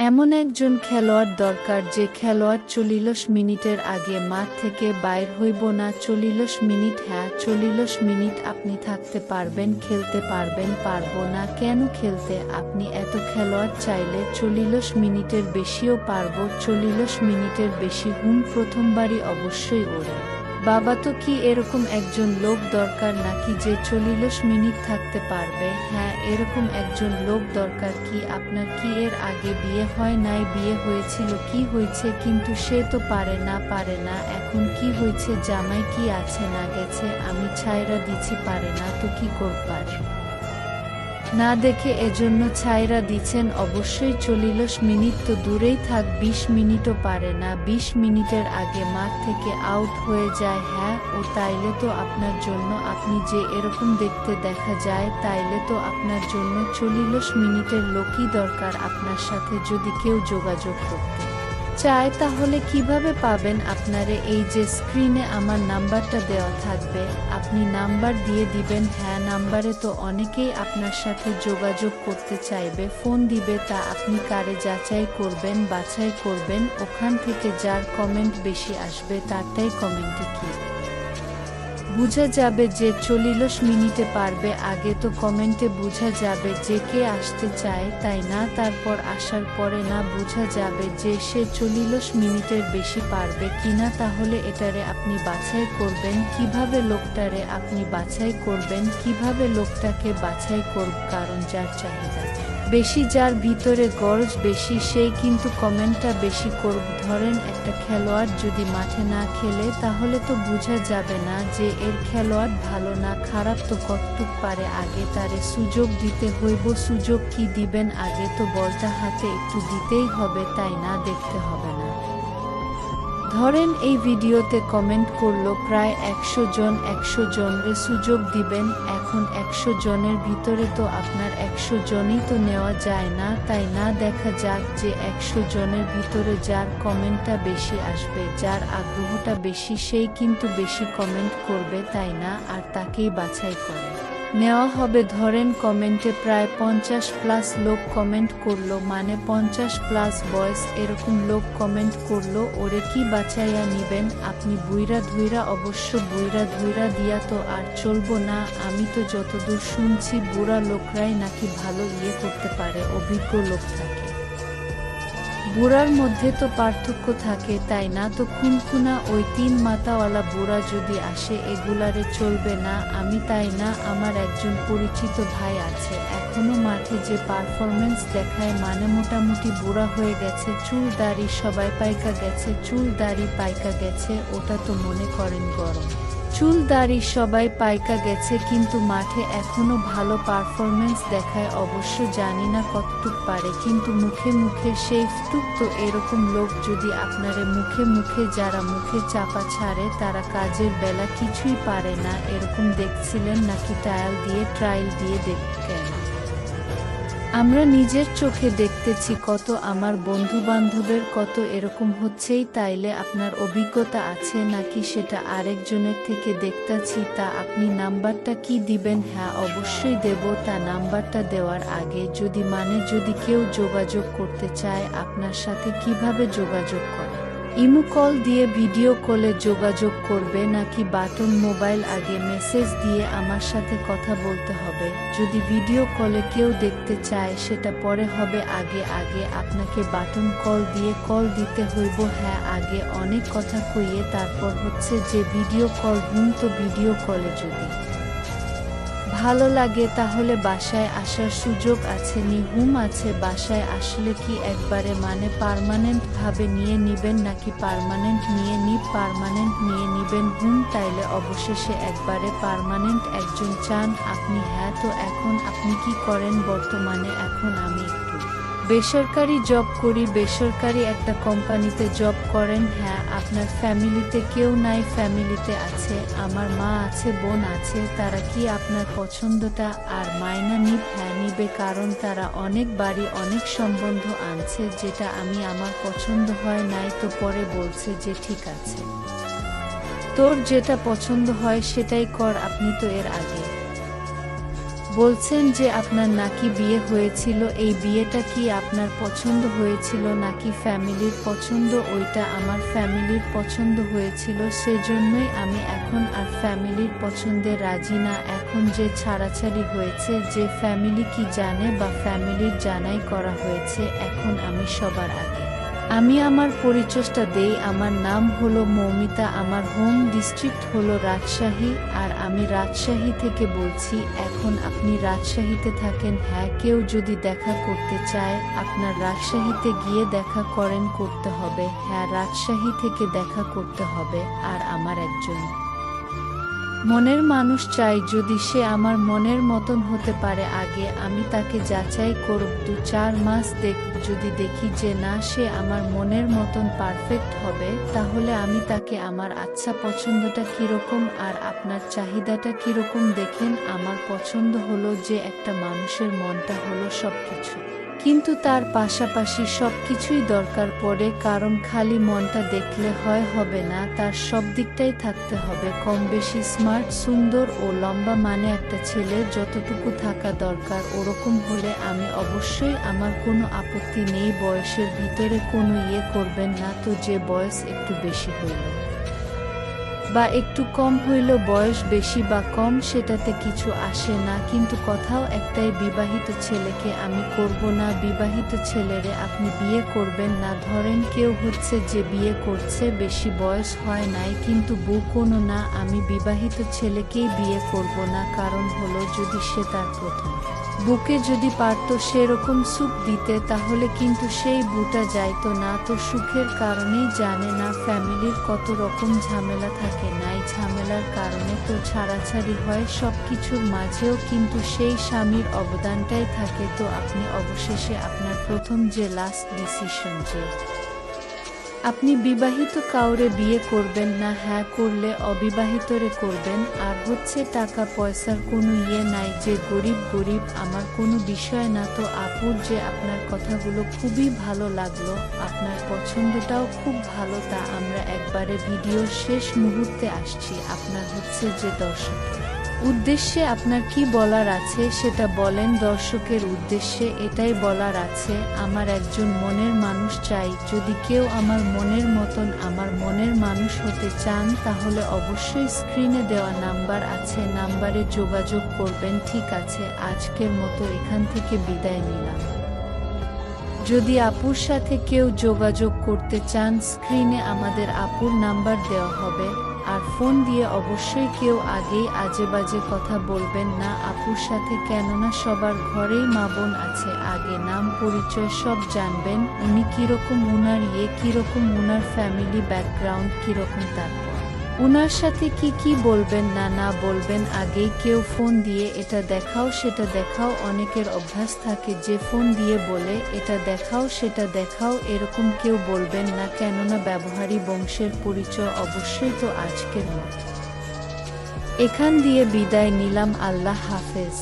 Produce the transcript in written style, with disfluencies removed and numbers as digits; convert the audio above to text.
এমন একজন খেলোয়াড় দরকার যে খেলোয়াড় ৪০ মিনিটের আগে মাঠ থেকে বাইর হইব না। ৪০ মিনিট, হ্যাঁ ৪০ মিনিট আপনি থাকতে পারবেন, খেলতে পারবেন। পারব না কেন? খেলতে আপনি এত খেলোয়াড় চাইলে ৪০ মিনিটের বেশিও পারব। ৪০ মিনিটের বেশি প্রথমবারই অবশ্যই ওরে বাবা। তো কি এরকম একজন লোক দরকার নাকি যে ৪০ মিনিট থাকতে পারবে? হ্যাঁ, এরকম একজন লোক দরকার। কি আপনার কি এর আগে বিয়ে হয় নাই? বিয়ে হয়েছিল, কি হয়েছে? কিন্তু সে তো পারে না। এখন কি হয়েছে? জামাই কি আছে না গেছে? আমি ছাইরা দিছি, পারে না তো কি করবার না দেখে এজন্য ছাইরা দিছেন। অবশ্যই ৪০ মিনিট তো দূরেই থাক, ২০ মিনিটও পারে না। ২০ মিনিটের আগে মাঠ থেকে আউট হয়ে যায়। হ্যাঁ, ও তাইলে তো আপনার জন্য, আপনি যে এরকম দেখতে দেখা যায়, তাইলে তো আপনার জন্য ৪০ মিনিটের লোকই দরকার। আপনার সাথে যদি কেউ যোগাযোগ করতে চায় তাহলে কিভাবে পাবেন আপনারে? এই যে স্ক্রিনে আমার নাম্বারটা দেওয়া থাকবে, আপনি নাম্বার দিয়ে দিবেন। হ্যাঁ, নাম্বারে তো অনেকেই আপনার সাথে যোগাযোগ করতে চাইবে, ফোন দিবে। তা আপনি কারে যাচাই করবেন, বাছাই করবেন? ওখান থেকে যার কমেন্ট বেশি আসবে তারটাই কমেন্টে কি বুঝা যাবে যে ৪০ মিনিটে পারবে? আগে তো কমেন্টে বুঝা যাবে যে কে আসতে চায়, তাই না? তারপর আসার পরে না বুঝা যাবে যে সে ৪০ মিনিটের বেশি পারবে কিনা। তাহলে এটারে আপনি বাছাই করবেন কিভাবে? লোকটারে আপনি বাছাই করবেন কিভাবে? লোকটাকে বাছাই করব কারণ যার চাহিদা বেশি, যার ভিতরে গরজ বেশি, সেই কিন্তু কমেন্টটা বেশি করব। ধরেন একটা খেলোয়াড় যদি মাঠে না খেলে তাহলে তো বোঝা যাবে না যে এর খেলোয়াড় ভালো না খারাপ। তো কতটুক পারে আগে তারে সুযোগ দিতে হইব। সুযোগ কি দিবেন? আগে তো বলটা হাতে একটু দিতেই হবে, তাই না? দেখতে হবে না? ধরেন এই ভিডিওতে কমেন্ট করলো প্রায় ১০০ জন, ১০০ জনরে সুযোগ দিবেন। এখন ১০০ জনের ভিতরে তো আপনার ১০০ জনই তো নেওয়া যায় না, তাই না? দেখা যাক যে ১০০ জনের ভিতরে যার কমেন্টটা বেশি আসবে, যার আগ্রহটা বেশি, সেই কিন্তু বেশি কমেন্ট করবে, তাই না? আর তাকেই বাছাই করে নেওয়া হবে। ধরেন কমেন্টে প্রায় ৫০+ লোক কমেন্ট করলো, মানে ৫০+ বয়স এরকম লোক কমেন্ট করলো। ওরে কি বাছাইয়া নিবেন আপনি? বুইরা ধুইরা, অবশ্য বুইরা ধুইরা দিয়া তো আর চলবো না। আমি তো যতদূর শুনছি বুড়া লোকরাই নাকি ভালো করতে পারে, অভিজ্ঞ লোক থাকে। বুড়ার মধ্যে তো পার্থক্য থাকে, তাই না? তো খুনখুনা ওই ৩ মাথাওয়ালা বুড়া যদি আসে, এগুলারে চলবে না। আমি, তাই না? আমার একজন পরিচিত ভাই আছে, এখনো মাঠে যে পারফরমেন্স দেখায়, মানে মোটামুটি বুড়া হয়ে গেছে, চুল দাড়ি সবাই পাইকা গেছে, চুল দাড়ি পাইকা গেছে। ওটা তো মনে করেন গরম চুল দাড়ি সবাই পাইকা গেছে, কিন্তু মাঠে এখনো ভালো পারফরমেন্স দেখায়। অবশ্য জানি না কতটুক পারে, কিন্তু মুখে মুখে সেই টুক। তো এরকম লোক যদি আপনারে মুখে মুখে, যারা মুখে চাপা ছাড়ে তারা কাজের বেলা কিছুই পারে না, এরকম দেখছিলেন নাকি? ট্রায়াল দিয়ে দেখেন। আমরা নিজের চোখে দেখতেছি কত, আমার বন্ধুবান্ধবের কত এরকম হচ্ছেই। তাইলে আপনার অভিজ্ঞতা আছে নাকি সেটা আরেকজনের থেকে দেখতাছি। তা আপনি নাম্বারটা কি দিবেন? হ্যাঁ, অবশ্যই দেব। তা নাম্বারটা দেওয়ার আগে যদি কেউ যোগাযোগ করতে চায় আপনার সাথে, কিভাবে যোগাযোগ করে? ইমো কল দিয়ে, ভিডিও কলে যোগাযোগ করবে নাকি বাটন মোবাইল? আগে মেসেজ দিয়ে আমার সাথে কথা বলতে হবে। যদি ভিডিও কলে কেউ দেখতে চায় সেটা পরে হবে, আগে আপনাকে বাটন কল দিয়ে কল দিতে হইব। হ্যাঁ, আগে অনেক কথা কইয়ে তারপর হচ্ছে যে ভিডিও কল। তো ভিডিও কলে যদি ভালো লাগে তাহলে বাসায় আসার সুযোগ আছে আছে। বাসায় আসলে কি একবারে, মানে পার্মানেন্ট ভাবে নিয়ে নিবেন নাকি পার্মানেন্ট নিয়ে নিবেন? তাইলে অবশেষে একবারে পার্মানেন্ট একজন চান আপনি? হ্যাঁ, তো এখন আপনি কি করেন বর্তমানে? এখন আমি একটু বেসরকারি জব করি, বেসরকারি একটা কোম্পানিতে জব করেন। হ্যাঁ, আপনার ফ্যামিলিতে কেউ নাই? ফ্যামিলিতে আছে, আমার মা আছে, বোন আছে। তারা কি আপনার পছন্দটা আর মায়না হ্যাঁ নিবে, কারণ তারা অনেক বাড়ি, অনেক সম্বন্ধ আনছে, যেটা আমার পছন্দ হয় নাই। তো পরে বলছে যে ঠিক আছে, তোর যেটা পছন্দ হয় সেটাই কর। আপনি তো এর আগে বলছেন যে আপনার নাকি বিয়ে হয়েছিল, এই বিয়েটা কি আপনার পছন্দ হয়েছিল নাকি ফ্যামিলির পছন্দ? ওইটা আমার ফ্যামিলির পছন্দ হয়েছিল, সেজন্যই আমি এখন আর ফ্যামিলির পছন্দে রাজি না। এখন যে ছাড়াছাড়ি হয়েছে, যে ফ্যামিলি কি জানে বা ফ্যামিলির জানাই করা হয়েছে, এখন আমি সবার আগে আমি আমার পরিচয়টা দেই। আমার নাম হলো মৌমিতা, আমার হোম ডিস্ট্রিক্ট হলো রাজশাহী, আর আমি রাজশাহী থেকে বলছি। এখন আপনি রাজশাহীতে থাকেন, হ্যাঁ, কেউ যদি দেখা করতে চায় আপনার রাজশাহীতে গিয়ে দেখা করতে হবে, হ্যাঁ, রাজশাহী থেকে দেখা করতে হবে। আর আমার একজন মনের মানুষ চাই, যদি সে আমার মনের মতন হতে পারে, আগে আমি তাকে যাচাই করব, 2-4 মাস দেখব। যদি দেখি যে না, সে আমার মনের মতন পারফেক্ট হবে, তাহলে আমি তাকে আমার আচ্ছা পছন্দটা কীরকম আর আপনার চাহিদাটা কীরকম দেখেন। আমার পছন্দ হলো যে একটা মানুষের মনটা হলো সবকিছু, কিন্তু তার পাশাপাশি সবকিছুই দরকার পড়ে, কারণ খালি মনটা দেখলে হবে না, তার সব দিকটাই থাকতে হবে কম বেশি স্মার্ট, সুন্দর ও লম্বা। মানে একটা ছেলের যতটুকু থাকা দরকার ওরকম হলে আমি অবশ্যই, আমার কোনো আপত্তি নেই। বয়সের ভিতরে কোনো করবেন না তো, যে বয়স একটু বেশি হইল বা একটু কম হইল, বয়স বেশি বা কম সেটাতে কিছু আসে না, কিন্তু কথাও একটাই, বিবাহিত ছেলেকে আমি করব না, বিবাহিত ছেলেরে আপনি বিয়ে করবেন না। ধরেন কেউ হচ্ছে যে বিয়ে করছে, বেশি বয়স হয় নাই কিন্তু বউ কোনো না, আমি বিবাহিত ছেলেকেই বিয়ে করব না। কারণ হলো, যদি সে তার প্রথম বুকে যদি পারত সেরকম সুখ দিতে, তাহলে কিন্তু সেই বুটা যাইতো না। তো সুখের কারণেই জানে না ফ্যামিলির কত রকম ঝামেলা থাকে, নাই ঝামেলার কারণে তো ছাড়াছাড়ি হয়, সব কিছুর মাঝেও কিন্তু সেই স্বামীর অবদানটাই থাকে। তো আপনি অবশেষে আপনার প্রথম যে লাস্ট ডিসিশন, যে আপনি বিবাহিত কাউরে বিয়ে করবেন না, হ্যাঁ করলে অবিবাহিতরে করবেন। আর হচ্ছে টাকা পয়সার কোনো নাই, যে গরিব গরিব আমার কোনো বিষয় না। তো আপুর যে আপনার কথাগুলো খুবই ভালো লাগলো, আপনার পছন্দটাও খুব ভালো, তা আমরা একবারে ভিডিওর শেষ মুহূর্তে আসছি। আপনার হচ্ছে যে দর্শকের উদ্দেশ্যে আপনার কি বলার আছে সেটা বলেন। দর্শকের উদ্দেশ্যে এটাই বলার আছে, আমার একজন মনের মানুষ চাই। যদি কেউ আমার মনের মতন, আমার মনের মানুষ হতে চান, তাহলে অবশ্যই স্ক্রিনে দেওয়া নাম্বার আছে, নাম্বারে যোগাযোগ করবেন। ঠিক আছে, আজকের মতো এখান থেকে বিদায় নিলাম। যদি আপুর সাথে কেউ যোগাযোগ করতে চান, স্ক্রিনে আমাদের আপুর নাম্বার দেওয়া হবে, আর ফোন দিয়ে অবশ্যই কেউ আগেই আজেবাজে কথা বলবেন না আপুর সাথে, কেননা সবার ঘরেই মা বোন আছে। আগে নাম পরিচয় সব জানবেন, উনি কিরকম, উনার কিরকম, উনার ফ্যামিলি ব্যাকগ্রাউন্ড কিরকম, তারপর উনার সাথে কি বলবেন না বলবেন। আগেই কেউ ফোন দিয়ে এটা দেখাও সেটা দেখাও, অনেকের অভ্যাস থাকে যে ফোন দিয়ে বলে এটা দেখাও সেটা দেখাও, এরকম কেউ বলবেন না, কেননা ব্যবহারী বংশের পরিচয় অবশ্যই। তো আজকের মতো এখান দিয়ে বিদায় নিলাম, আল্লাহ হাফেজ।